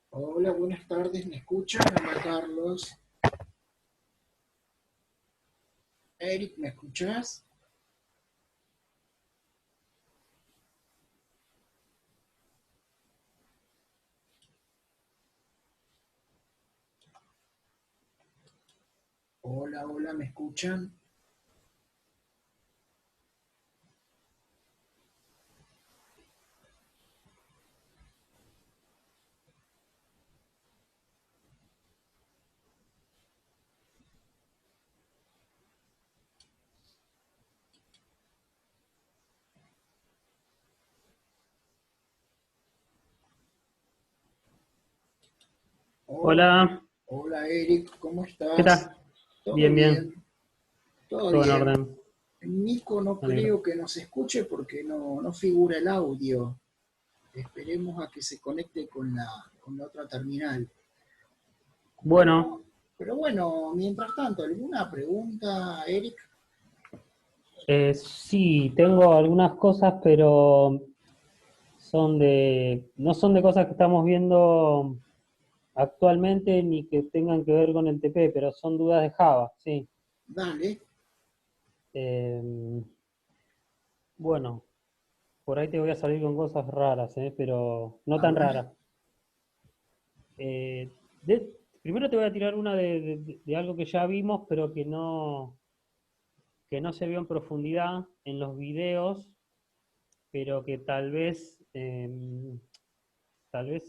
Hola, buenas tardes, ¿me escuchan? Hola, Carlos. Eric, ¿me escuchas? Hola, hola, ¿me escuchan? Hola, Hola, hola, Eric, ¿cómo ¿qué estás? tal? ¿Todo Bien, bien, bien? Todo todo en bien. orden, Nico no me alegro. creo que nos escuche porque no figura el audio. Esperemos a que se conecte con la otra terminal. Bueno, Pero bueno, mientras tanto, ¿alguna pregunta, Eric? sí, tengo algunas cosas, pero no son de cosas que estamos viendo actualmente ni que tengan que ver con el TP, pero son dudas de Java, sí. Dale. Eh, bueno, por ahí te voy a salir con cosas raras, pero no A tan ver. raras. Eh, Primero te voy a tirar una de algo que ya vimos, pero que no se vio en profundidad en los videos, pero que tal vez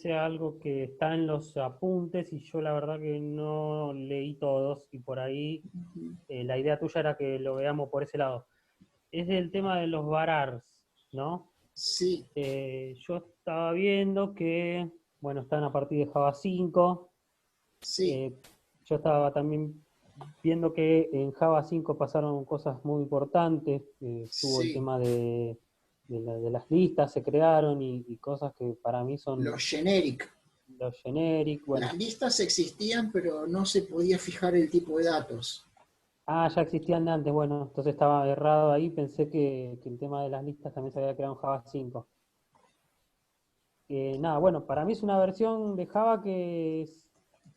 sea algo que está en los apuntes y yo la verdad que no leí todos y por ahí la idea tuya era que lo veamos por ese lado. Es el tema de los varars, ¿no? Sí, Yo estaba viendo que, bueno, están a partir de Java 5. sí. eh, yo estaba también viendo que en Java 5 pasaron cosas muy importantes. Estuvo el Sí, tema de las listas, se crearon y cosas que para mí son los generic. los generic. Las Bueno, listas existían, pero no se podía fijar el tipo de datos. ya existían de antes. Bueno, entonces estaba errado ahí. Pensé que el tema de las listas también se había creado en Java 5. Nada, bueno, para mí es una versión de Java que es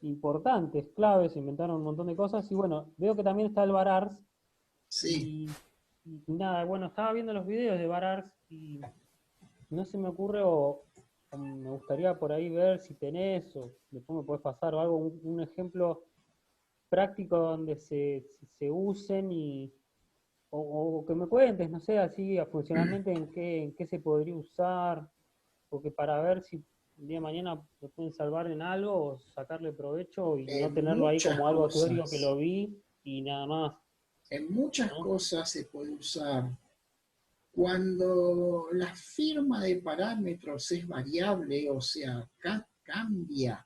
importante, es clave, se inventaron un montón de cosas. Y bueno, veo que también está el varars. Sí, Y nada, bueno, estaba viendo los videos de varars y no se me ocurre o me gustaría por ahí ver si tenés o después me podés pasar o algo, un ejemplo práctico donde se usen o que me cuentes, no sé, así funcionalmente en qué se podría usar, porque para ver si el día de mañana me pueden salvar en algo o sacarle provecho y no tenerlo ahí muchas como algo teórico que cosas. lo vi y nada más, En muchas ¿no? cosas se puede usar. Cuando la firma de parámetros es variable, o sea, cambia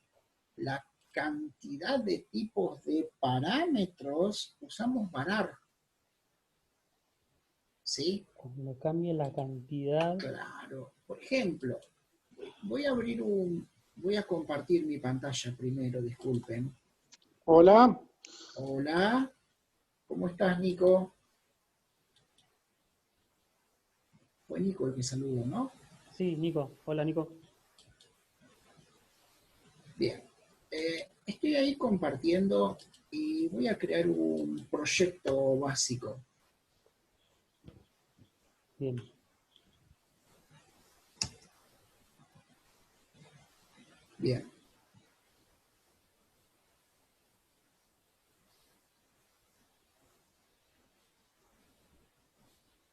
la cantidad de tipos de parámetros, usamos varar. ¿Sí? Cuando cambie la cantidad, Claro. Por ejemplo, voy a compartir mi pantalla primero, disculpen. Hola, Hola, ¿cómo estás, Nico? Fue Nico el que saludó, ¿no? sí, Nico, hola Nico. Bien. Estoy ahí compartiendo y voy a crear un proyecto básico. Bien. Bien.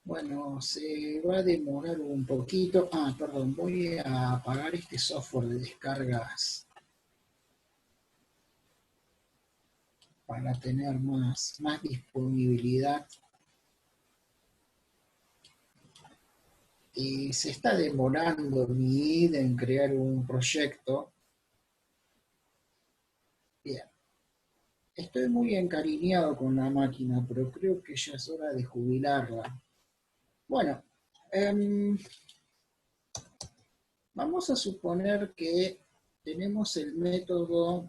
Bueno, se va a demorar un poquito. Ah, perdón, voy a apagar este software de descargas para tener más disponibilidad. Y se está demorando mi ida en crear un proyecto. Bien. Estoy muy encariñado con la máquina, pero creo que ya es hora de jubilarla. Bueno, vamos a suponer que tenemos el método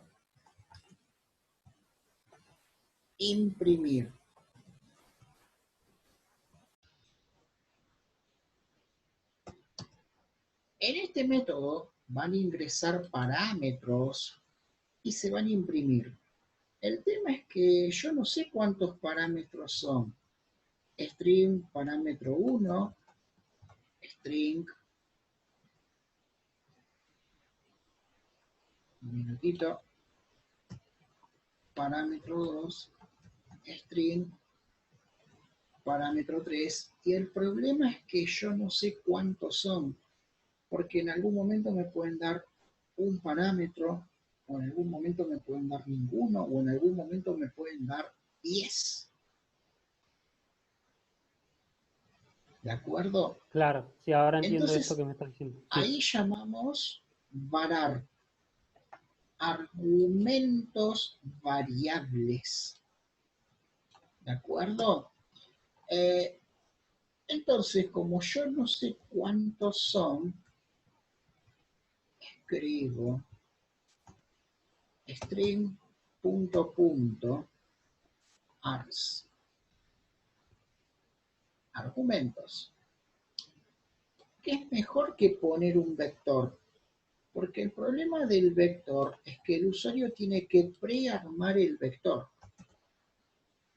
imprimir. En este método van a ingresar parámetros y se van a imprimir. El tema es que yo no sé cuántos parámetros son. String, parámetro 1, string, un minutito, parámetro 2, string, parámetro 3, y el problema es que yo no sé cuántos son, porque en algún momento me pueden dar un parámetro, o en algún momento me pueden dar ninguno, o en algún momento me pueden dar 10. ¿De acuerdo? Claro, sí, ahora entiendo esto Entonces, que me estás diciendo. Sí, ahí llamamos varar, argumentos variables. ¿De acuerdo? Eh, entonces, como yo no sé cuántos son, escribo string punto punto ars, argumentos, que es mejor que poner un vector, porque el problema del vector es que el usuario tiene que prearmar el vector.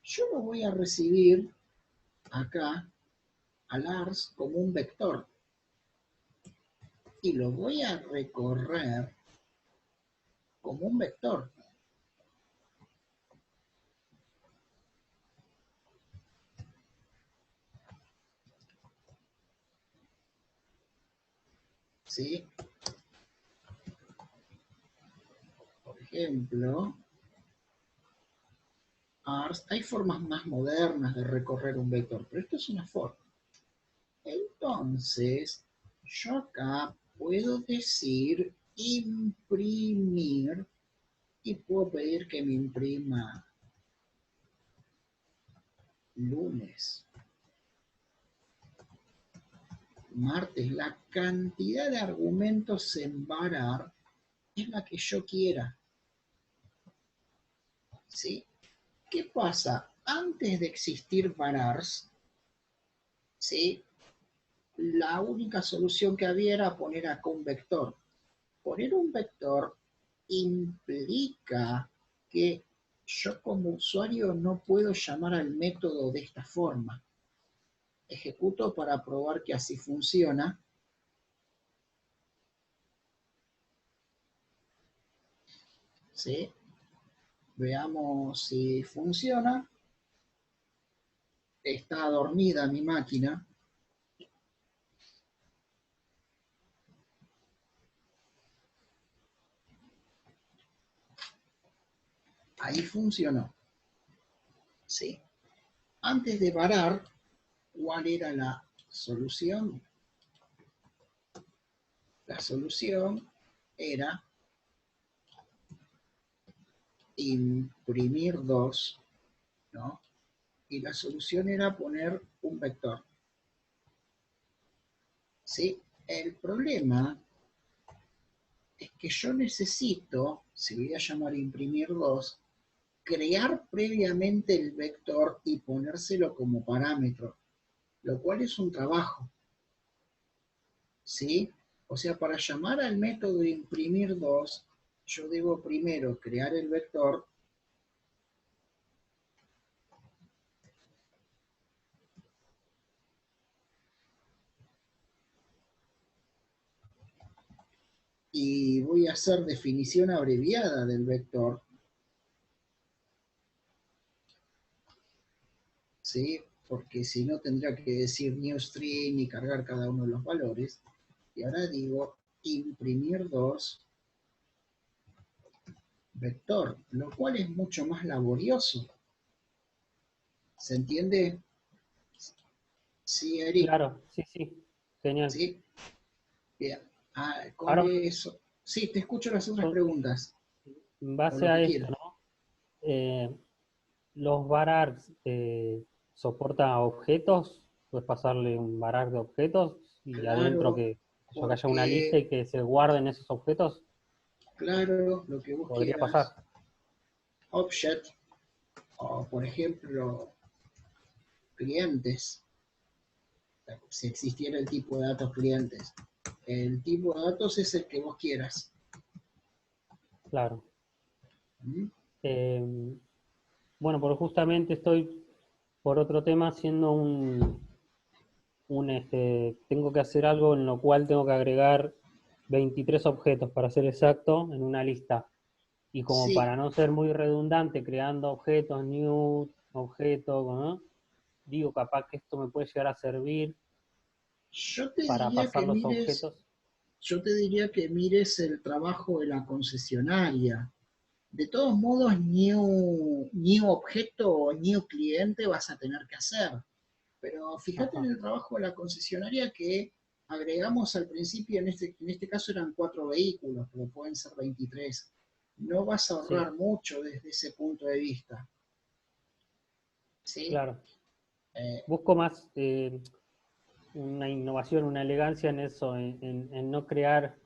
Yo lo voy a recibir acá al ars como un vector y lo voy a recorrer como un vector. ¿Sí? Por ejemplo, ars, hay formas más modernas de recorrer un vector, pero esto es una forma. Entonces, yo acá puedo decir imprimir y puedo pedir que me imprima lunes, martes. La cantidad de argumentos en varar es la que yo quiera. ¿Sí? ¿Qué pasa? Antes de existir varars, ¿sí? La única solución que había era poner acá un vector. Poner un vector implica que yo como usuario no puedo llamar al método de esta forma. Ejecuto para probar que así funciona. ¿Sí? Veamos si funciona. Está dormida mi máquina. Ahí funcionó. ¿Sí? Antes de varar, ¿cuál era la solución? La solución era imprimir 2, ¿no? Y la solución era poner un vector. ¿Sí? El problema es que yo necesito, si voy a llamar imprimir 2, crear previamente el vector y ponérselo como parámetro, lo cual es un trabajo. ¿Sí? O sea, para llamar al método imprimir 2, yo debo primero crear el vector y voy a hacer definición abreviada del vector, ¿sí? Porque si no tendría que decir new string y cargar cada uno de los valores. Y ahora digo imprimir 2 vector, lo cual es mucho más laborioso. ¿Se entiende? Sí, Eric. claro, sí, sí, genial. ¿Sí? Bien. Ah, con Ahora, eso. Sí, te escucho las otras con- preguntas en o base lo a que esto, quieras. ¿no? Eh, los varargs soportan a objetos, puedes pasarle un vararg de objetos y adentro Claro, que haya una lista porque, y que se guarden esos objetos, claro, lo que vos podría quieras, pasar. object, o por ejemplo, clientes, si existiera el tipo de datos clientes. El tipo de datos es el que vos quieras. Claro. ¿Mm? Eh, bueno, porque justamente estoy por otro tema haciendo tengo que hacer algo en lo cual tengo que agregar 23 objetos, para ser exacto, en una lista. Y como Sí, para no ser muy redundante, creando objetos, new, objeto, ¿no? Digo, capaz que esto me puede llegar a servir yo te para diría pasar que los mires, objetos. yo te diría que mires el trabajo de la concesionaria. De todos modos, new objeto o new cliente vas a tener que hacer. Pero fíjate en Ajá, el trabajo de la concesionaria que agregamos al principio, en este caso eran 4 vehículos, pero pueden ser 23. No vas a sí, ahorrar mucho desde ese punto de vista. ¿Sí? claro. Eh, Busco más una innovación, una elegancia en eso, en no crear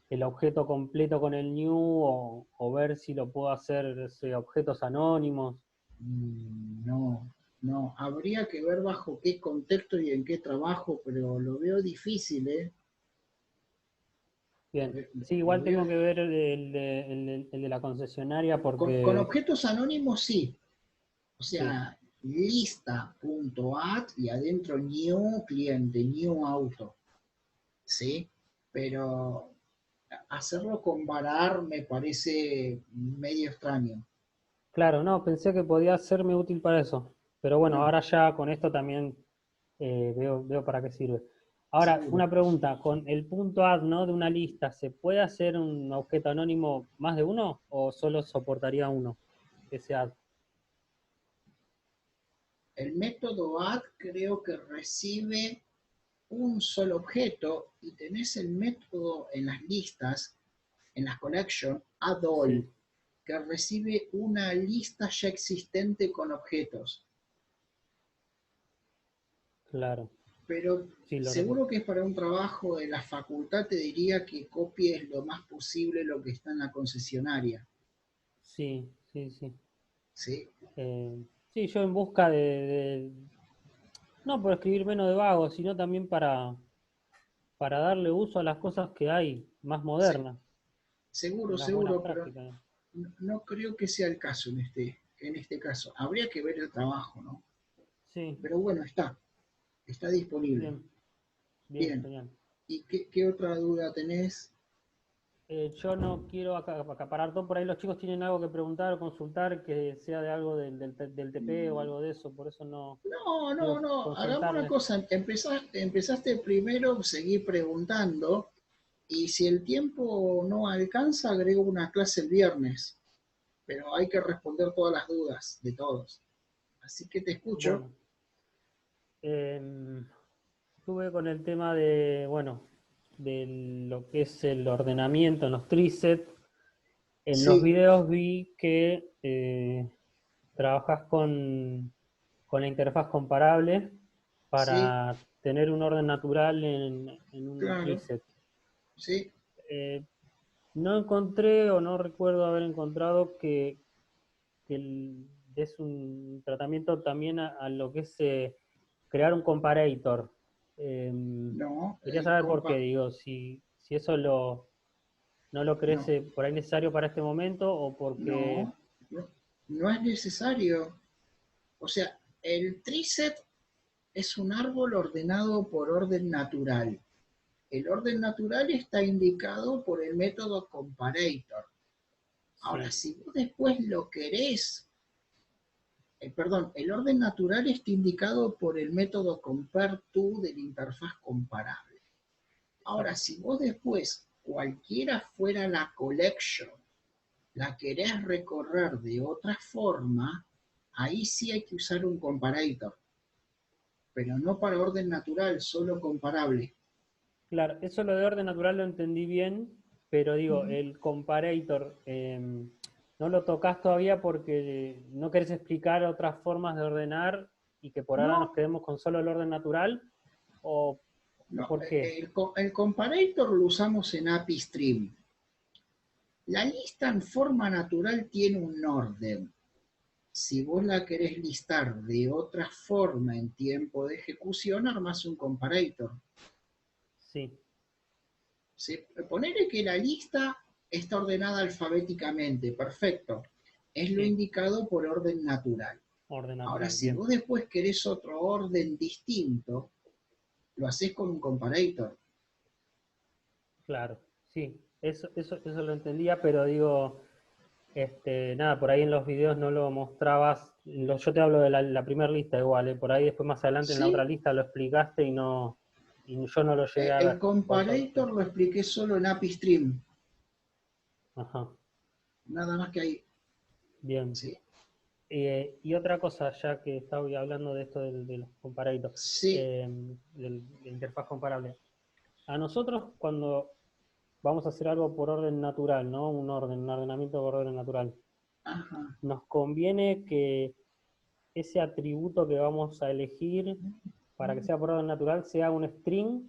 el objeto completo con el new o ver si lo puedo hacer objetos anónimos. no, no. Habría que ver bajo qué contexto y en qué trabajo, pero lo veo difícil, ¿eh? Lo, Bien, ve- sí, lo igual veo tengo que ver el de la concesionaria con porque objetos anónimos sí. O sí, sea, lista.add y adentro new cliente, new auto. ¿Sí? Pero hacerlo con varar me parece medio extraño. claro, no, pensé que podía serme útil para eso, pero bueno, No, ahora ya con esto también veo para qué sirve. Ahora, seguro. una pregunta, con el punto add, ¿no? De una lista, ¿se puede hacer un objeto anónimo más de uno o solo soportaría uno ese add? El método add creo que recibe un solo objeto y tenés el método en las listas, en las collections, add all, Sí, que recibe una lista ya existente con objetos. claro, Pero sí, lo recuerdo. seguro que es para un trabajo de la facultad, te diría que copies lo más posible lo que está en la concesionaria. Sí, sí, sí. ¿Sí? Sí, yo en busca no por escribir menos de vago, sino también para darle uso a las cosas que hay más Se- modernas, seguro, las buenas seguro, pero prácticas. no creo que sea el caso en este caso. Habría que ver el trabajo, ¿no? Sí, Pero bueno, está disponible. bien, bien, Bien, genial. ¿y qué otra duda tenés? Yo no quiero acaparar todo, por ahí los chicos tienen algo que preguntar o consultar que sea de algo del TP o algo de eso, por eso no No, no, quiero no, hagamos una consultarles. cosa, empezaste primero, seguí preguntando, y si el tiempo no alcanza, agrego una clase el viernes, pero hay que responder todas las dudas de todos. Así que te escucho. Bueno, em, estuve con el tema bueno, de lo que es el ordenamiento en los trisets. En los Sí, videos vi que trabajas con la interfaz comparable sí, para tener un orden natural en un claro, tree. sí. Eh, no encontré o no recuerdo haber encontrado es un tratamiento también a lo que es crear un comparator. Eh, No, quería saber por qué, digo, si eso no lo crees no, por ahí necesario para este momento o porque... no, no, no es necesario. O sea, el tree es un árbol ordenado por orden natural. El orden natural está indicado por el método comparator. Ahora, Sí, si vos después lo querés, perdón, el orden natural está indicado por el método compareTo de la interfaz comparable. Ahora, exacto. si vos después, cualquiera fuera la collection, la querés recorrer de otra forma, ahí sí hay que usar un comparator, pero no para orden natural, solo comparable. Claro, lo de orden natural lo entendí bien, pero digo, Ujú. el comparator, no lo tocas todavía porque no querés explicar otras formas de ordenar y que por ahora nos No, quedemos con solo el orden natural, o, o no, por qué. el comparator lo usamos en API Stream. La lista en forma natural tiene un orden. Si vos la querés listar de otra forma en tiempo de ejecución, armás un comparator. Sí, Ponele que la lista está ordenada alfabéticamente, perfecto. Es lo sí, indicado por orden natural. orden Ahora, natural, si bien, vos después querés otro orden distinto, lo haces con un comparator. claro, sí, eso lo entendía, pero digo, nada, por ahí en los videos no lo mostrabas, yo te hablo de la primera lista igual, por ahí después más adelante en la otra Sí, lista lo explicaste y yo no lo llegué a el ver, por eso, comparator lo expliqué solo en API Stream, ajá, nada más que ahí. bien. Sí, Y otra cosa, ya que estaba hablando de esto de los comparaditos, sí, de la interfaz comparable. A nosotros cuando vamos a hacer algo por orden natural, ¿no? Un ordenamiento por orden natural, ajá. nos conviene que ese atributo que vamos a elegir para que sea por orden natural sea un string.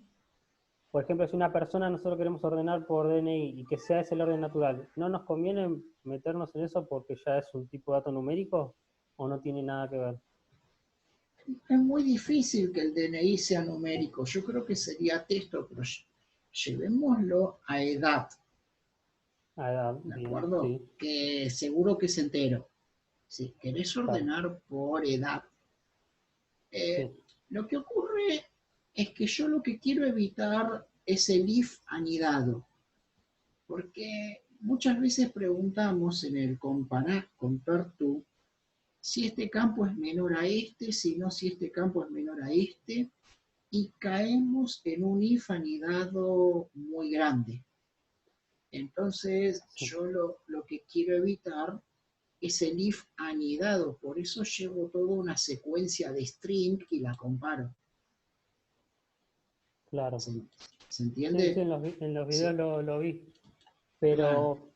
Por ejemplo, si una persona nosotros queremos ordenar por DNI y que sea ese el orden natural, ¿no nos conviene meternos en eso porque ya es un tipo de dato numérico o no tiene nada que ver? Es muy difícil que el DNI sea numérico. Yo creo que sería texto, pero llevémoslo a edad, Ah, ¿de bien, acuerdo? sí, Que seguro que es entero. Si querés claro, ordenar por edad, eh, sí, lo que ocurre es que yo lo que quiero evitar es el if anidado, porque muchas veces preguntamos en el comparar, compare to, si este campo es menor a este, si no, si este campo es menor a este, y caemos en un if anidado muy grande. Entonces, sí, yo lo que quiero evitar es el if anidado, por eso llevo toda una secuencia de string y la comparo. claro. ¿Se, se Sí, sí, entiende? en los Sí, videos lo vi, claro. pero,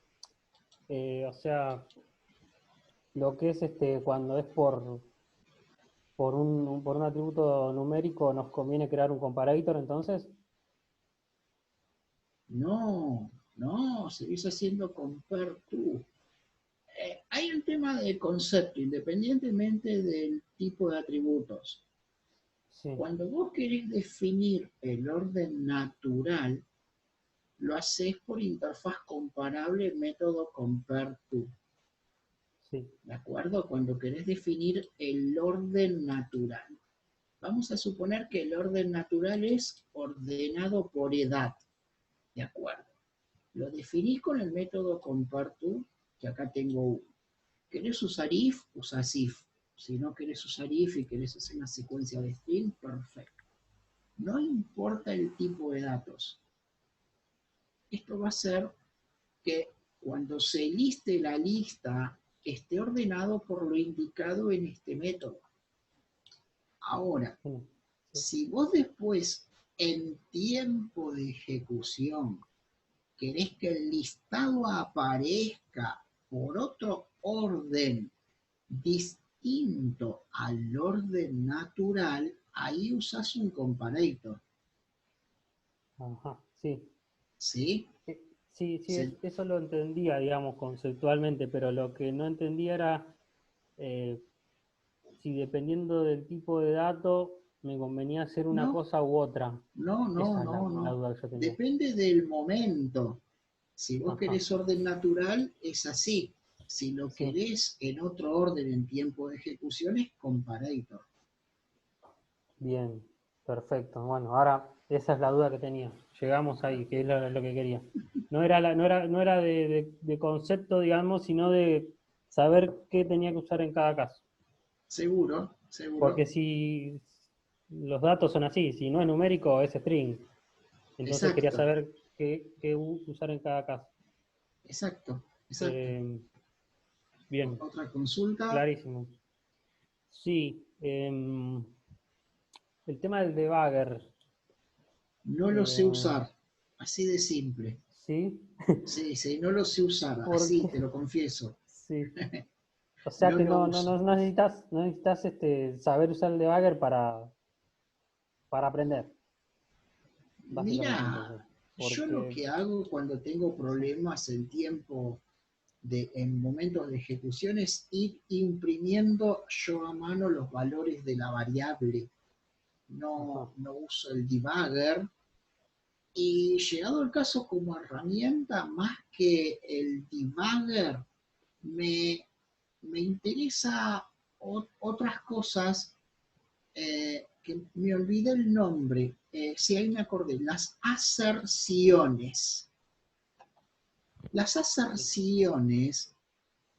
o sea, lo que es cuando es por un atributo numérico, ¿nos conviene crear un comparator entonces? No, no, seguís haciendo compare to. Hay un tema de concepto, independientemente del tipo de atributos. Sí, Cuando vos querés definir el orden natural, lo haces por interfaz comparable método compare to. sí, ¿De acuerdo? Cuando querés definir el orden natural. Vamos a suponer que el orden natural es ordenado por edad. ¿De acuerdo? Lo definís con el método comparto, que acá tengo uno. ¿Querés usar if? Usás if. Si no querés usar if y querés hacer una secuencia de string, perfecto. No importa el tipo de datos. Esto va a ser que cuando se liste la lista esté ordenado por lo indicado en este método. Ahora, sí, sí, si vos después en tiempo de ejecución querés que el listado aparezca por otro orden distinto al orden natural, ahí usas un comparator. ajá, sí. ¿Sí? Eh, Sí, sí, Se- eso lo entendía, digamos, conceptualmente, pero lo que no entendía era eh, si dependiendo del tipo de dato me convenía hacer una no, cosa u otra. no, no, Esa es no, la no. duda que yo tenía. Depende del momento. Si vos Ajá, querés orden natural, es así. Si lo sí, querés en otro orden en tiempo de ejecución, es comparator. bien, perfecto. Bueno, ahora esa es la duda que tenía. Llegamos ahí, que es lo que quería. No era de concepto, digamos, sino de saber qué tenía que usar en cada caso. Seguro, seguro. Porque si los datos son así, si no es numérico, es string. Entonces quería Exacto, saber qué usar en cada caso. exacto, exacto. Eh, bien, Otra consulta, clarísimo. Sí, el tema del debugger. no lo sé eh, usar. Así de simple. sí, Sí, sí, no lo sé usar, así, porque te lo confieso. Sí. O sea No que lo no necesitas, saber usar el debugger para aprender, básicamente Mira, entonces. yo lo Porque, que hago cuando tengo sí, problemas en tiempo en momentos de ejecución es ir imprimiendo yo a mano los valores de la variable. ajá, No uso el debugger. Y llegado el caso como herramienta, más que el debugger, me, me interesa otras cosas que me olvidé el nombre. Sí, ahí me acordé. Las aserciones. Las sí, aserciones,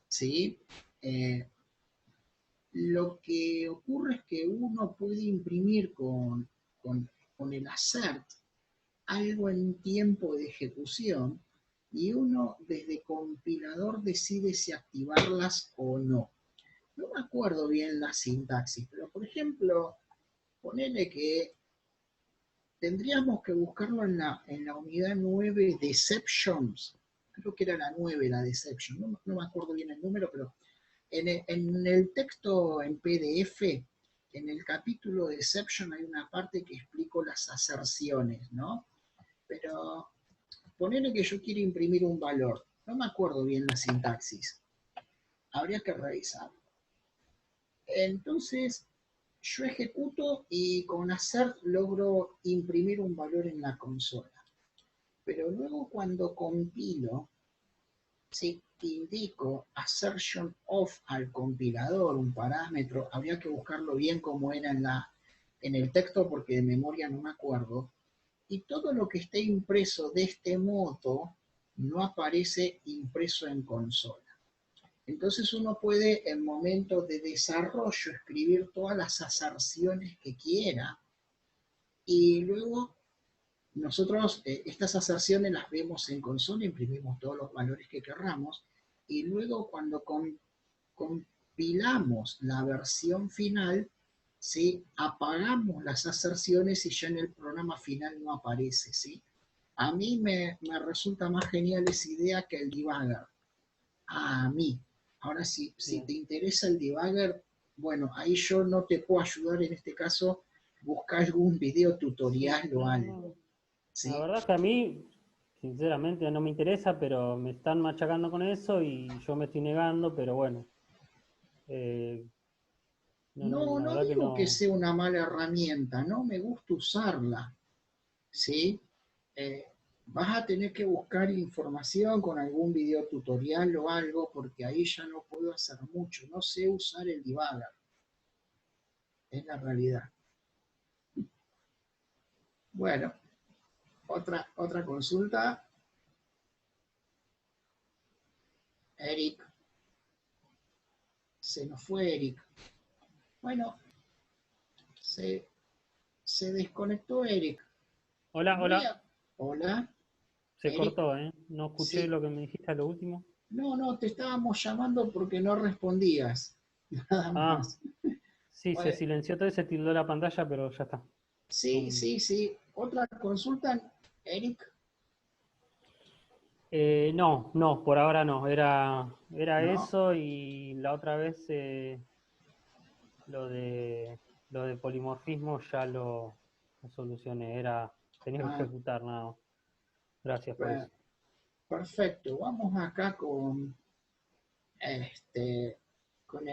¿sí? Eh, lo que ocurre es que uno puede imprimir con, con el assert algo en tiempo de ejecución y uno desde compilador decide si activarlas o no. No me acuerdo bien la sintaxis, pero por ejemplo, ponele que tendríamos que buscarlo en la unidad 9 Deceptions. Creo que era la 9 la Deception. No me acuerdo bien el número, pero en el texto en PDF, en el capítulo de Deception hay una parte que explico las aserciones, ¿no? Pero ponele que yo quiero imprimir un valor. No me acuerdo bien la sintaxis. Habría que revisarlo. Entonces, yo ejecuto y con hacer logro imprimir un valor en la consola. Pero luego cuando compilo, si indico assertion of al compilador, un parámetro, habría que buscarlo bien como era en el texto porque de memoria no me acuerdo, y todo lo que esté impreso de este modo no aparece impreso en consola. Entonces uno puede en momentos de desarrollo escribir todas las aserciones que quiera y luego nosotros estas aserciones las vemos en consola, imprimimos todos los valores que querramos y luego cuando compilamos la versión final, ¿sí? Apagamos las aserciones y ya en el programa final no aparece. ¿Sí? A mí me resulta más genial esa idea que el debugger. A mí. Ahora, si bien. te interesa el debugger, bueno, ahí yo no te puedo ayudar en este caso, buscar algún video Sí, tutorial o no, algo. no. La ¿Sí? verdad es que a mí, sinceramente, no me interesa, pero me están machacando con eso y yo me estoy negando, pero bueno, eh, No, la no verdad que digo que no. sea una mala herramienta, no me gusta usarla. ¿Sí? Eh, vas a tener que buscar información con algún video tutorial o algo, porque ahí ya no puedo hacer mucho. No sé usar el debugger, es la realidad. Bueno, otra consulta. Eric, se nos fue Eric. Bueno, se, se desconectó Eric. Hola, Voy hola, a... Hola, se Eric. cortó, ¿eh? No escuché Sí. lo que me dijiste a lo último. No, te estábamos llamando porque no respondías. Nada Ah, más. sí, se Bueno, silenció todo y se tildó la pantalla, pero ya está. sí, Um, sí, sí. Otra consulta, Eric. no, no, por ahora no. Era No. eso y la otra vez lo lo de polimorfismo ya lo solucioné. Tenía que Ah, ejecutar nada más. Gracias por per- eso. perfecto. Vamos acá este, con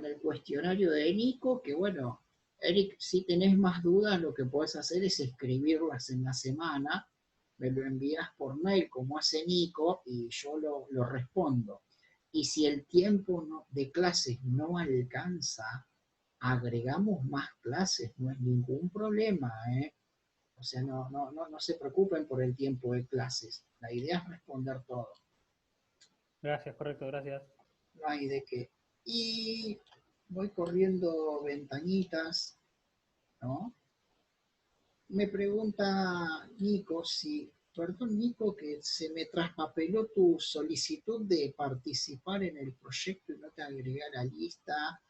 el cuestionario de Nico, que bueno, Eric, si tenés más dudas, lo que podés hacer es escribirlas en la semana, me lo envías por mail como hace Nico y yo lo respondo. Y si el tiempo de clases no alcanza, agregamos más clases, no es ningún problema, ¿eh? O sea, no se preocupen por el tiempo de clases. La idea es responder todo. Gracias, correcto, gracias. No hay de qué. Y voy corriendo ventanitas, ¿no? Me pregunta Nico si, perdón Nico, que se me traspapeló tu solicitud de participar en el proyecto y no te agregué a la lista.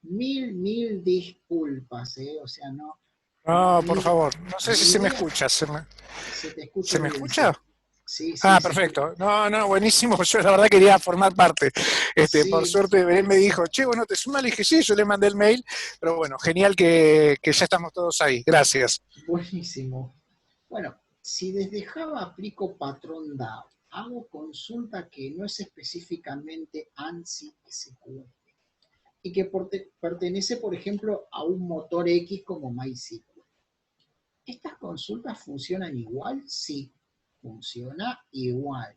Mil disculpas, ¿eh? O sea, No, por mi, favor. No sé si mi se me idea, escucha. se te ¿Se escucha me bien, escucha? sí. Sí, sí, Ah, se escucha. perfecto. No, no, buenísimo. Yo la verdad quería formar parte. Por Sí, suerte él me dijo, che, bueno, te sumas. Le dije, sí, yo le mandé el mail, pero bueno, genial que ya estamos todos ahí. Gracias. buenísimo. Bueno, si desde Java aplico patrón DAO, hago consulta que no es específicamente ANSI SQL y que pertenece, por ejemplo, a un motor X como MySQL. ¿Estas consultas funcionan igual? Sí, funciona igual.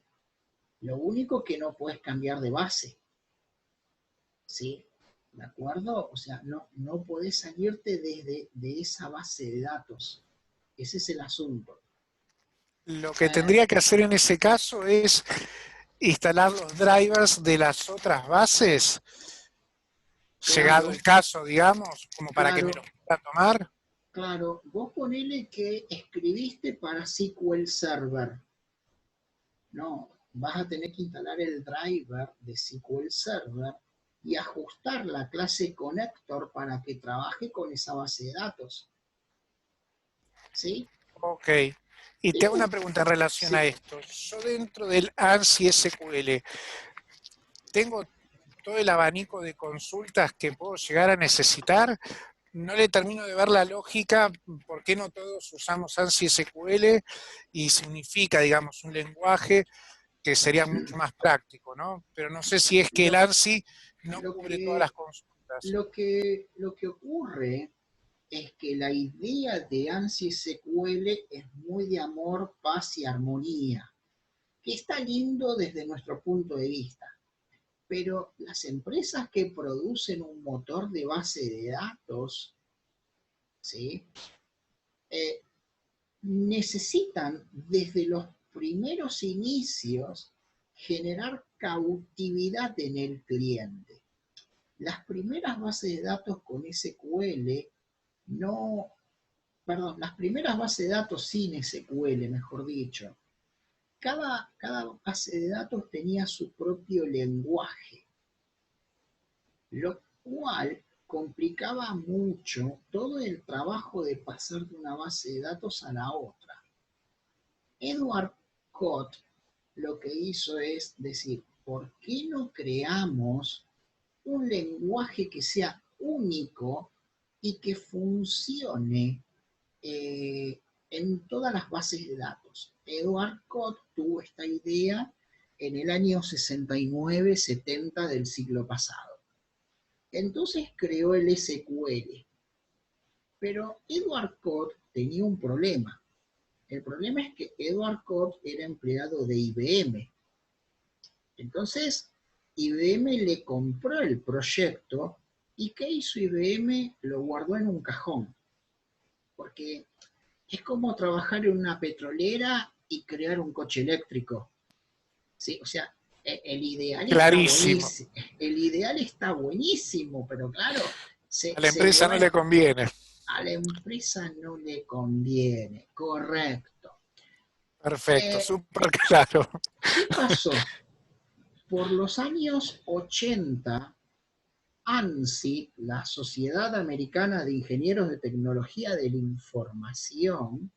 Lo único que no puedes cambiar de base, ¿sí? ¿De acuerdo? O sea, no podés salirte de esa base de datos. Ese es el asunto. Lo que Eh, tendría que hacer en ese caso es instalar los drivers de las otras bases, llegado claro, el caso, digamos, como para que me claro, los pueda tomar. claro. Vos ponele que escribiste para SQL Server. No, vas a tener que instalar el driver de SQL Server y ajustar la clase connector para que trabaje con esa base de datos. ¿Sí? Ok. Y te hago una Esto, pregunta en relación a sí, esto. Yo dentro del ANSI SQL tengo todo el abanico de consultas que puedo llegar a necesitar. No le termino de ver la lógica, por qué no todos usamos ANSI SQL y significa, digamos, un lenguaje que sería mucho más práctico, ¿no? Pero no sé si es que el lo, ANSI no lo cubre todas las que, consultas. lo que ocurre es que la idea de ANSI SQL es muy de amor, paz y armonía, que está lindo desde nuestro punto de vista. Pero las empresas que producen un motor de base de datos, ¿sí? Eh, necesitan desde los primeros inicios generar cautividad en el cliente. Las primeras bases de datos con SQL no, perdón, las primeras bases de datos sin SQL, mejor dicho, cada base de datos tenía su propio lenguaje, lo cual complicaba mucho todo el trabajo de pasar de una base de datos a la otra. Edward Cott lo que hizo es decir, ¿por qué no creamos un lenguaje que sea único y que funcione en todas las bases de datos? Edward Cott tuvo esta idea en el año 69-70 del siglo pasado. Entonces creó el SQL. Pero Edward Cott tenía un problema. El problema es que Edward Cott era empleado de IBM. Entonces, IBM le compró el proyecto y ¿qué hizo IBM? Lo guardó en un cajón. Porque es como trabajar en una petrolera y crear un coche eléctrico. ¿Sí? O sea, el ideal está Clarísimo. buenísimo, el ideal está buenísimo, pero claro, A la se le empresa no le va, conviene. a la empresa no le conviene, correcto. Perfecto, Eh, súper claro. ¿Qué pasó? Por los años 80, ANSI, la Sociedad Americana de Ingenieros de Tecnología de la Información,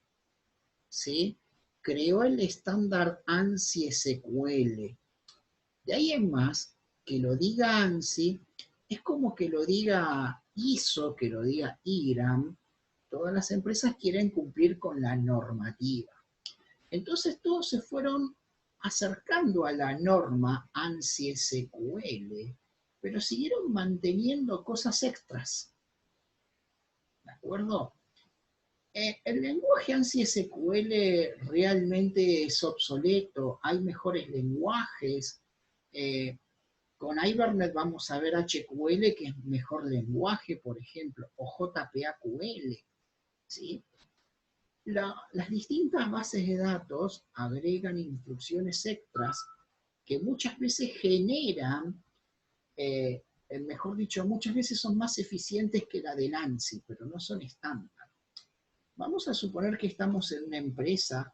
¿sí? Creó el estándar ANSI SQL. De ahí en más, que lo diga ANSI, es como que lo diga ISO, que lo diga IRAM. Todas las empresas quieren cumplir con la normativa. Entonces todos se fueron acercando a la norma ANSI SQL, pero siguieron manteniendo cosas extras, ¿de acuerdo? El lenguaje ANSI SQL realmente es obsoleto, hay mejores lenguajes. Eh, con Hibernate vamos a ver HQL, que es mejor lenguaje, por ejemplo, o JPAQL, ¿sí? Las distintas bases de datos agregan instrucciones extras que muchas veces generan, mejor dicho, muchas veces son más eficientes que la del ANSI, pero no son estándar. Vamos a suponer que estamos en una empresa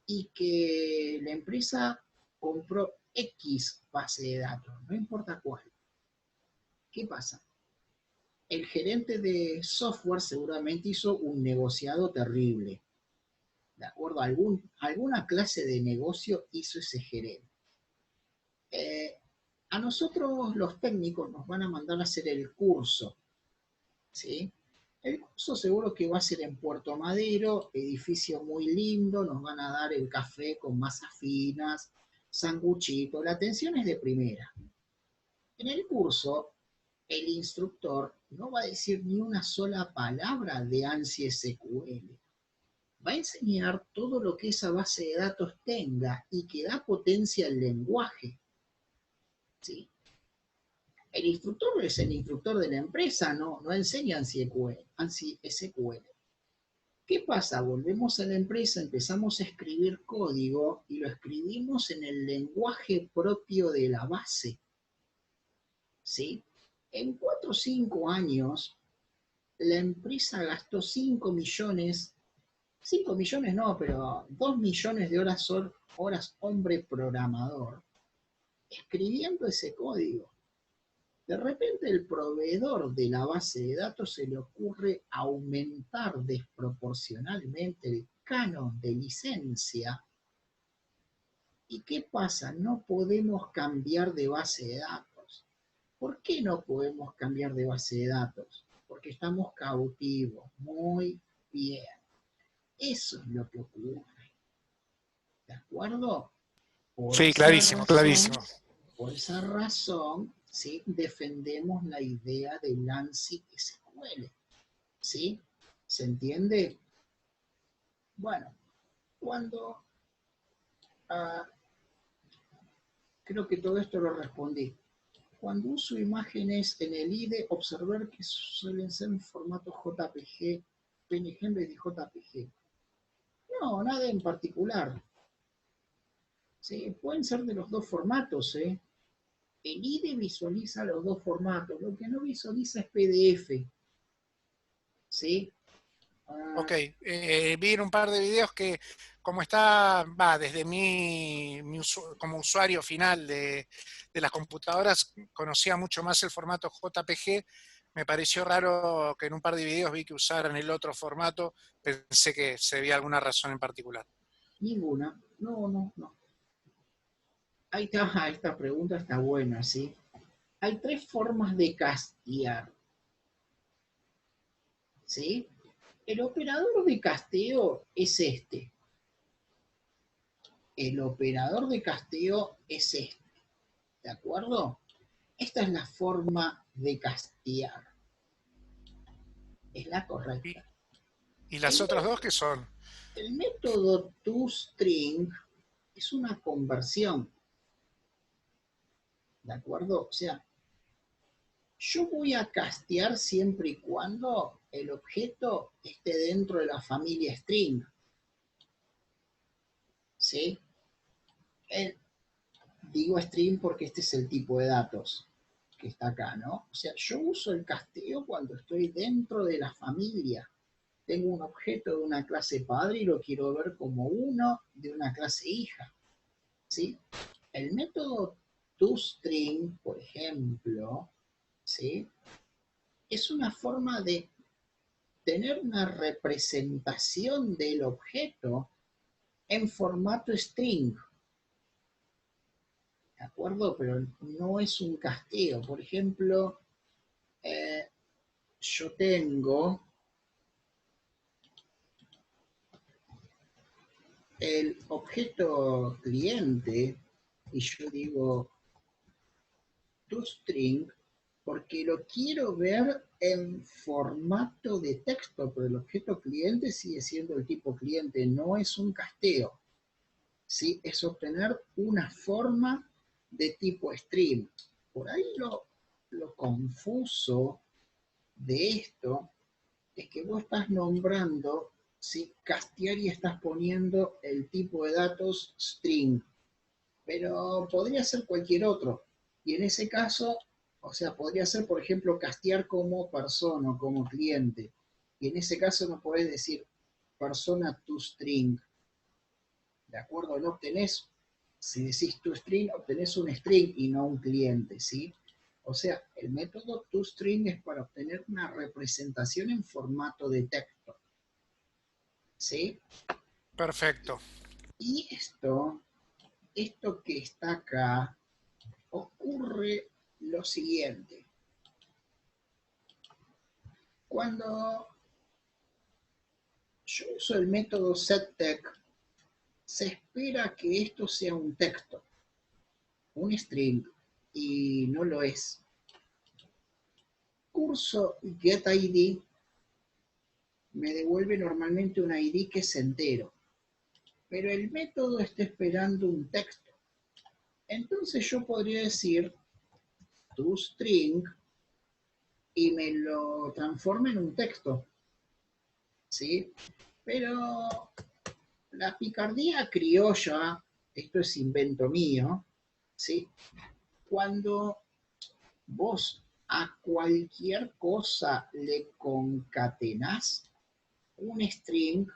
y que la empresa compró X base de datos, no importa cuál. ¿Qué pasa? El gerente de software seguramente hizo un negociado terrible. ¿De acuerdo? Alguna clase de negocio hizo ese gerente. A nosotros los técnicos nos van a mandar a hacer el curso, ¿sí? El curso seguro que va a ser en Puerto Madero, edificio muy lindo, nos van a dar el café con masas finas, sanguchito, la atención es de primera. En el curso, el instructor no va a decir ni una sola palabra de ANSI SQL. Va a enseñar todo lo que esa base de datos tenga y que da potencia al lenguaje, ¿sí? El instructor es el instructor de la empresa, no enseña ANSI SQL. ¿Qué pasa? Volvemos a la empresa, empezamos a escribir código y lo escribimos en el lenguaje propio de la base, ¿sí? En 4 o 5 años, la empresa gastó 5 millones, 5 millones no, pero 2 millones de horas hombre programador, escribiendo ese código. De repente el proveedor de la base de datos se le ocurre aumentar desproporcionalmente el canon de licencia. ¿Y qué pasa? No podemos cambiar de base de datos. ¿Por qué no podemos cambiar de base de datos? Porque estamos cautivos. Muy bien. Eso es lo que ocurre. ¿De acuerdo? Sí, clarísimo, clarísimo. Por esa razón, ¿sí? Defendemos la idea del ANSI SQL. ¿Sí? ¿Se entiende? Bueno, cuando... creo que todo esto lo respondí. Cuando uso imágenes en el IDE, observar que suelen ser en formato JPG, PNG en vez de JPG. No, nada en particular. ¿Sí? Pueden ser de los dos formatos, ¿eh? El IDE visualiza los dos formatos, lo que no visualiza es PDF. ¿Sí? Ok, vi en un par de videos que como está, desde como usuario final de las computadoras, conocía mucho más el formato JPG. Me pareció raro que en un par de videos vi que usaran el otro formato. Pensé que se veía alguna razón en particular. Ninguna. No. Ahí está, esta pregunta está buena, ¿sí? Hay 3 formas de castear, ¿sí? El operador de casteo es este. El operador de casteo es este. ¿De acuerdo? Esta es la forma de castear. Es la correcta. ¿Y las otras dos qué son? El método toString es una conversión. ¿De acuerdo? O sea, yo voy a castear siempre y cuando el objeto esté dentro de la familia string. ¿Sí? Digo string porque este es el tipo de datos que está acá, ¿no? O sea, yo uso el casteo cuando estoy dentro de la familia. Tengo un objeto de una clase padre y lo quiero ver como uno de una clase hija, ¿sí? El método toString, por ejemplo, ¿sí? Es una forma de tener una representación del objeto en formato string, ¿de acuerdo? Pero no es un casteo. Por ejemplo, yo tengo el objeto cliente y yo digo toString porque lo quiero ver en formato de texto, pero el objeto cliente sigue siendo el tipo cliente, no es un casteo, ¿sí? Es obtener una forma de tipo string. Por ahí lo confuso de esto es que vos estás nombrando, ¿sí? Castear y estás poniendo el tipo de datos string, pero podría ser cualquier otro. Y en ese caso, o sea, podría ser, por ejemplo, castear como persona o como cliente. Y en ese caso no podés decir persona toString. ¿De acuerdo? No obtenés, si decís toString, obtenés un string y no un cliente, ¿sí? O sea, el método toString es para obtener una representación en formato de texto. ¿Sí? Perfecto. Y esto que está acá, ocurre lo siguiente. Cuando yo uso el método setText, se espera que esto sea un texto, un string, y no lo es. Curso getID me devuelve normalmente un ID que es entero, pero el método está esperando un texto. Entonces yo podría decir toString y me lo transforma en un texto, ¿sí? Pero la picardía criolla, esto es invento mío, ¿sí? Cuando vos a cualquier cosa le concatenás un string,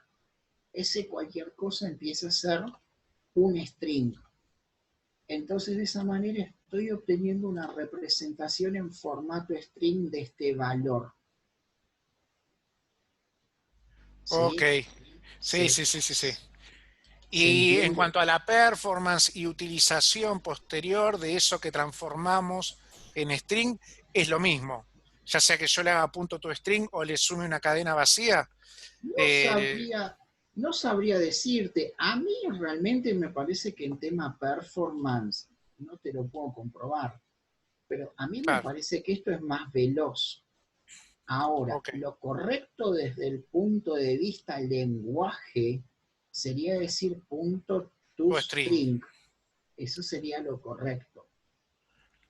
ese cualquier cosa empieza a ser un string. Entonces de esa manera estoy obteniendo una representación en formato string de este valor. Ok. ¿Sí? Sí, ¿Se, sí, sí, sí, sí. ¿Se Y en entiende? cuanto a la performance y utilización posterior de eso que transformamos en string, es lo mismo. Ya sea que yo le haga punto to string o le sume una cadena vacía. No eh, sabría, no sabría decirte. A mí realmente me parece que en tema performance, no te lo puedo comprobar, pero a mí me claro, parece que esto es más veloz. Ahora, ok. lo correcto desde el punto de vista lenguaje sería decir punto to To string. string. Eso sería lo correcto.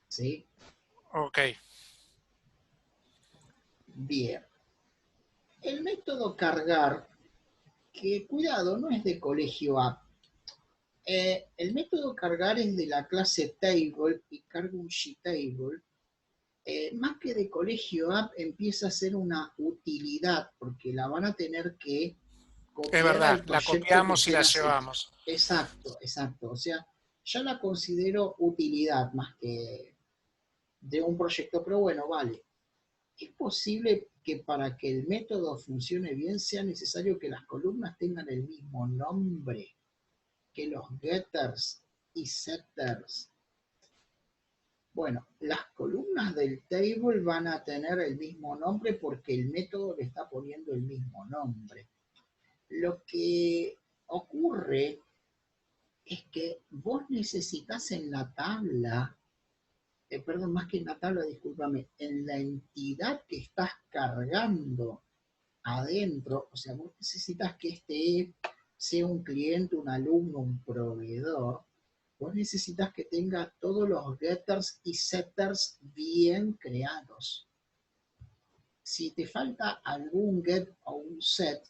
¿Sí? Ok. Bien. El método cargar, que cuidado, no es de colegio app. El método cargar es de la clase table y carga un gtable. Más que de colegio app empieza a ser una utilidad porque la van a tener que Es copiar verdad, al la proyecto que copiamos y estén la haciendo. llevamos. Exacto, exacto. O sea, ya la considero utilidad más que de un proyecto, pero bueno, vale. Es posible que para que el método funcione bien sea necesario que las columnas tengan el mismo nombre que los getters y setters. Bueno, las columnas del table van a tener el mismo nombre porque el método le está poniendo el mismo nombre. Lo que ocurre es que vos necesitas en la tabla, perdón, más que en la tabla, discúlpame, en la entidad que estás cargando adentro, o sea, vos necesitas que este sea un cliente, un alumno, un proveedor, vos necesitas que tenga todos los getters y setters bien creados. Si te falta algún get o un set,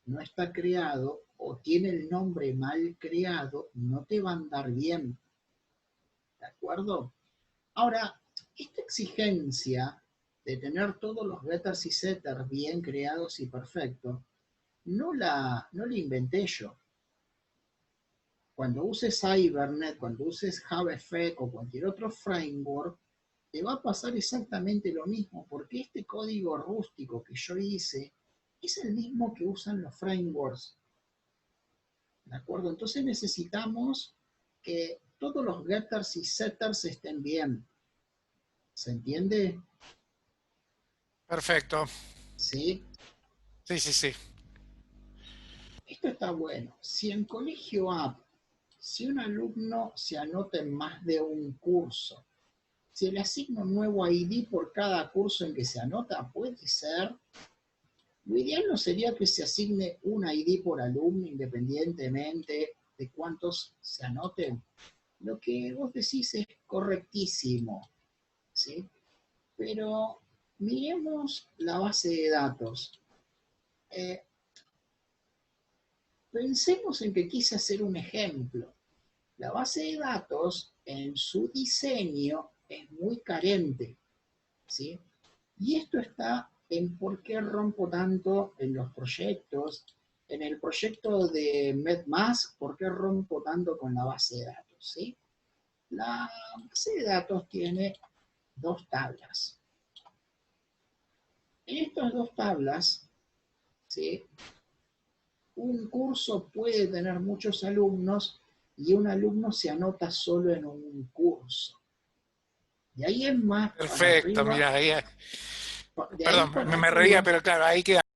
no está creado o tiene el nombre mal creado, no te va a andar bien. ¿De acuerdo? Ahora, esta exigencia de tener todos los getters y setters bien creados y perfectos, no la inventé yo. Cuando uses Hibernate, cuando uses JavaFX o cualquier otro framework, te va a pasar exactamente lo mismo, porque este código rústico que yo hice es el mismo que usan los frameworks. ¿De acuerdo? Entonces necesitamos que todos los getters y setters estén bien. ¿Se entiende? Perfecto. ¿Sí? Sí, sí, sí. Esto está bueno. Si en Colegio App, si un alumno se anota en más de un curso, se le asigna un nuevo ID por cada curso en que se anota, puede ser. Lo ideal no sería que se asigne un ID por alumno independientemente de cuántos se anoten. Lo que vos decís es correctísimo, ¿sí? Pero miremos la base de datos. Eh, Pensemos en que quise hacer un ejemplo. La base de datos en su diseño es muy carente, ¿sí? Y esto está en por qué rompo tanto en los proyectos. En el proyecto de MedMask, ¿por qué rompo tanto con la base de datos? ¿Sí? La base de datos tiene dos tablas. En estas dos tablas, ¿sí? un curso puede tener muchos alumnos y un alumno se anota solo en un curso. De ahí es más para Perfecto, arriba. mira, ahí, De ahí perdón, para me reía, arriba. pero claro, ahí queda